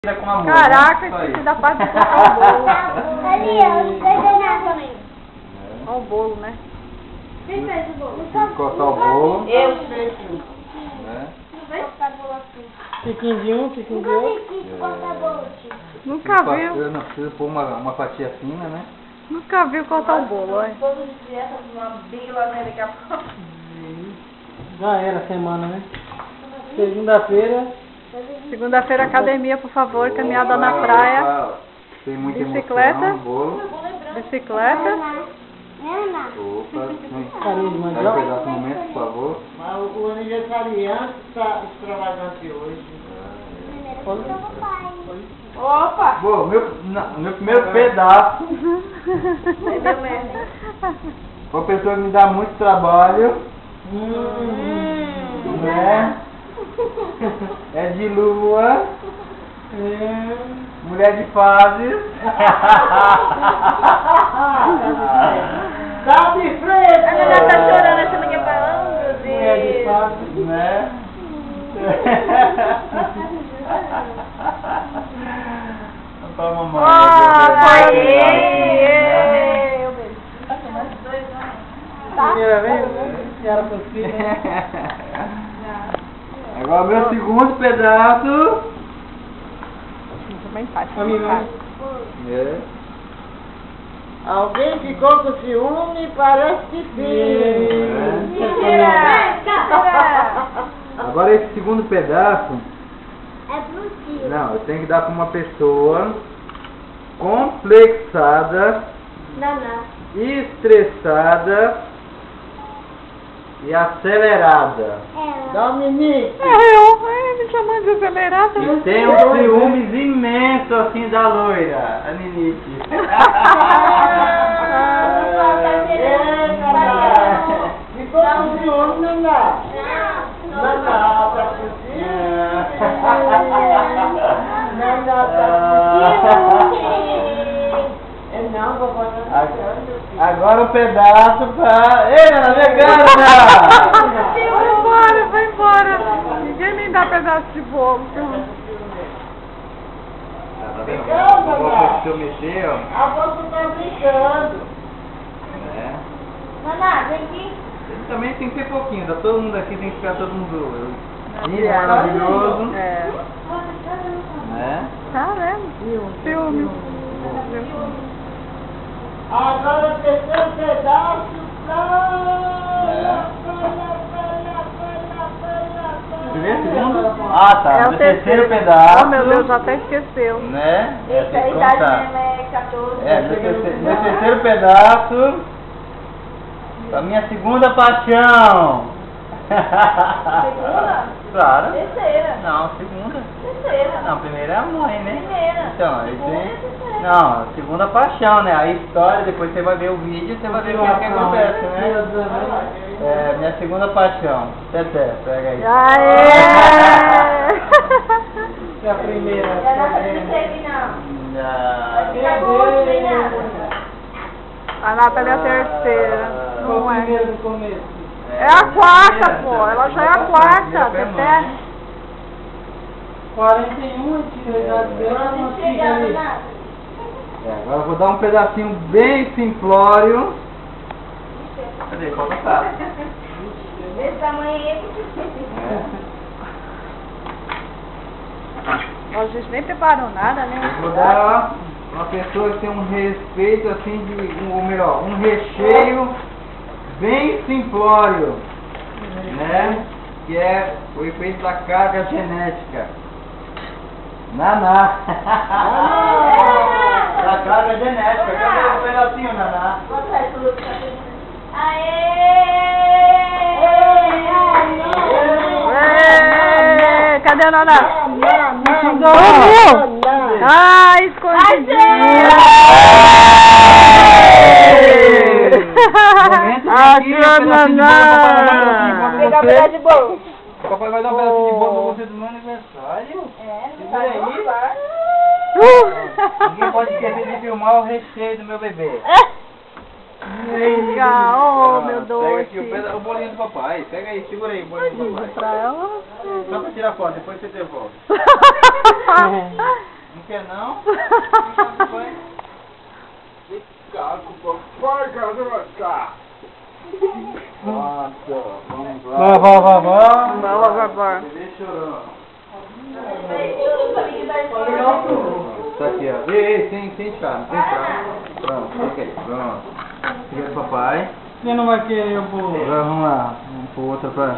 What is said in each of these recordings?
Com amor, caraca, né? esqueci da parte de cortar o bolo. Ali, ó, não fez nada também. Olha o bolo, né? Quem fez o bolo? Cortar o bolo. Eu. Né? Não vai cortar bolo assim. Tiquinho de um, tiquinho de Nunca outro. vi que cortar bolo, tio. Nunca viu. Eu não preciso pôr uma fatia fina, né? Nunca viu cortar o bolo, olha. Todos os dias, uma bila, né, daqui a pouco. Já era a semana, né? Segunda-feira. Segunda-feira, academia, por favor. Caminhada na praia. Opa, tem muita Bicicleta. emoção, bolo. Bicicleta. Nena. Opa, Farinha de pega um mandioca. pedaço no momento, por favor. Mas o aniversariante está extravagante hoje. Primeiro foi o papai. Opa! Bom, meu primeiro pedaço. É meu mesmo. Uma pessoa que me dá muito trabalho, né? É de lua, mulher de fases. Tá de frente! A menina tá chorando, achando que é falando, Mulher de Deus. fato. Né? Pra mamãe. Primeira vez, era pro filho, né? Agora meu segundo pedaço. Também faz. A mim não. É. Alguém ficou com ciúme, parece que sim. Agora esse segundo pedaço, É pro tio. não, eu tenho que dar pra uma pessoa complexada, Não. estressada e acelerada. Dominique! Me chamando de acelerada. E tem um ciúmes imenso assim da loira, a Ninique. Ficou com ciúme, Naná? Naná, tá com ciúme? Naná, tá com ciúme? Não, vovó tá ficando. Agora um pedaço pra... Ei, Ana, vegana! Vai embora, vai embora. Ninguém nem dá pedaço de bolo. Tá vendo? O vovô, se eu mexer, ó. A avó tá brincando. É. Naná, vem aqui. Ele também tem que ser pouquinho, tá? Todo mundo aqui tem que ficar todo mundo lindo, maravilhoso. É. Né? Tá vendo? Ciúme. Agora o terceiro pedaço Primeiro, segundo? Ah, tá. É o No terceiro terceiro. pedaço. Oh, meu Deus, até esqueceu. Né? Eita, a Tem que idade contar. mesmo é 14. É, meu terceiro pedaço. A minha segunda paixão. Segunda? Claro. Terceira. Não, segunda. Terceira. Não, primeira é a mãe, né? Primeira. Então, aí Segunda tem... e terceira. Não, segunda paixão, né? A história, depois você vai ver o vídeo e você vai ver o que acontece, né? É, minha segunda paixão. Teté, pega aí. Aê! É a primeira. Eu não acreditei, não. Não. Fica bom, sem nada. A Nathalie é a terceira. Foi o Não é. primeiro do começo. É a quarta, pô. Ela já é a quarta. Teté. 41, tira a idade dela, não fica Chegando, ali. nada. É, agora eu vou dar um pedacinho bem simplório. Cadê? Falta tá. Desse tamanho aí. A gente nem preparou nada, Eu né? vou dar uma pessoa que tem um respeito assim de ou melhor, um recheio bem simplório, né? Que é o efeito da carga genética. Naná. Da carga genética. Cadê um pedacinho, Naná? Bota aí pro Lucas. Ê, cadê a Naná? Não, Ah, escondidinho! Achou, Naná! Pegar um pedaço de bolo. Papai vai dar um pedacinho de bolo pra você do meu aniversário. Não vai aí. roubar. Ninguém pode esquecer de filmar o recheio do meu bebê. Venga, oh, meu Pega aqui doce. o bolinho do papai. Pega aí, segura aí o bolinho do papai. Pra ela. Só pra tirar foto, depois você devolve. Não quer não? Nossa, vamos lá. Vamos agora. Bebê chorando. Tá aqui, ó. Ei, sem chá, não tem chá. Pronto, fica aí, pronto. Fica do papai. Quem não vai querer o bolo? Agora vamos lá, vamos pôr outra pra...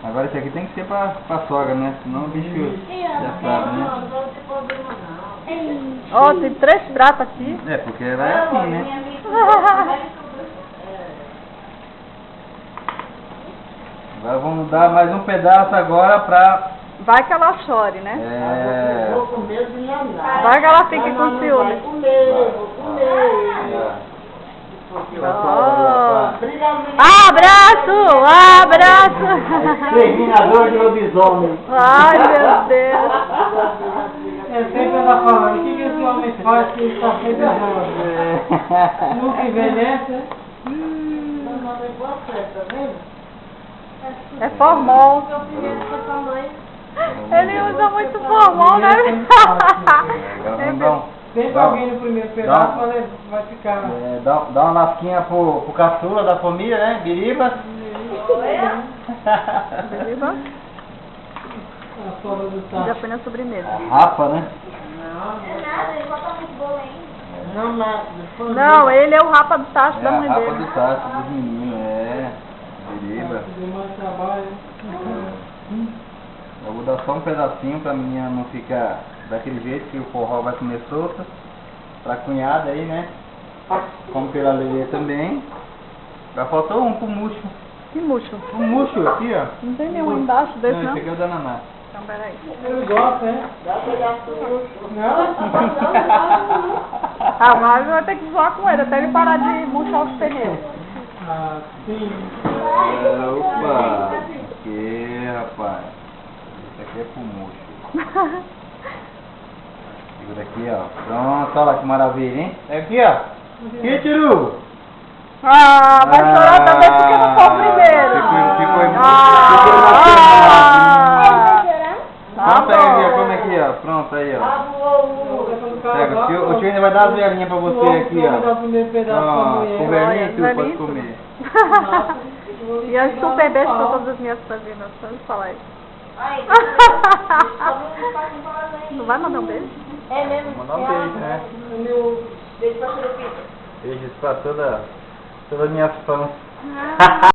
Agora esse aqui tem que ser pra sogra, né? Senão o bicho já sabe, né? Ó, tem 3 pratos aqui. É, porque ela é assim, né? Agora vamos dar mais um pedaço agora pra... Vai que ela chore, né? É... Vou comer de naná. Vai que ela fique com ciúme. Vou comer, vou comer. Pra sogra, ó. Obrigado, menino. Abraço! Abraço! Exterminador de lobisomem. Ai, meu Deus. É sempre ela falando, o que esse homem faz que ele está sempre errado? Nunca envelhece, né? É formol. Ele usa muito formol, né? Agora vamos dar um... Sempre alguém no primeiro pedaço vai ficar. Dá uma lasquinha pro caçula da família, né? Biriba. Biriba. A sola do Já tacho. foi na sobremesa. Rapa, né? Não, nada. Não, ele é o rapa do tacho É da a mãe rapa dele. do tacho dos meninos, é. Biriba. Demais trabalho. Eu vou dar só um pedacinho pra menina não ficar daquele jeito que o forró vai comer solta. Pra cunhada aí, né? Como pela Lelê também. Já faltou um pro murcho. Que murcho. Um murcho aqui, ó. Não tem nenhum embaixo desse, Não, não? esse aqui é o da Naná. Então, peraí. Ele gosta, né? Não? Ah, mas vai ter que zoar com ele até ele parar de murchar os pneus. Ah, sim. Opa! Aqui, rapaz. Isso aqui é pro murcho. Segura aqui, ó. Pronto, olha lá que maravilha, hein? É aqui, ó. Aqui, Tiru! Ah, vai chorar também porque não foi o primeiro. Ficou Ah, pega aqui, ó. Come aqui, ó. Pronto, aí, ó. Pega, o tio ainda vai dar as velhinhas pra você aqui, ó. Com velhinha e tudo, pode comer. E eu super beijo pra todas as minhas famílias, só me falar isso. Não vai mandar um beijo? É mesmo? Mandar um beijo, né? Beijo pra Xerupita. Beijos pra todas as minhas fãs.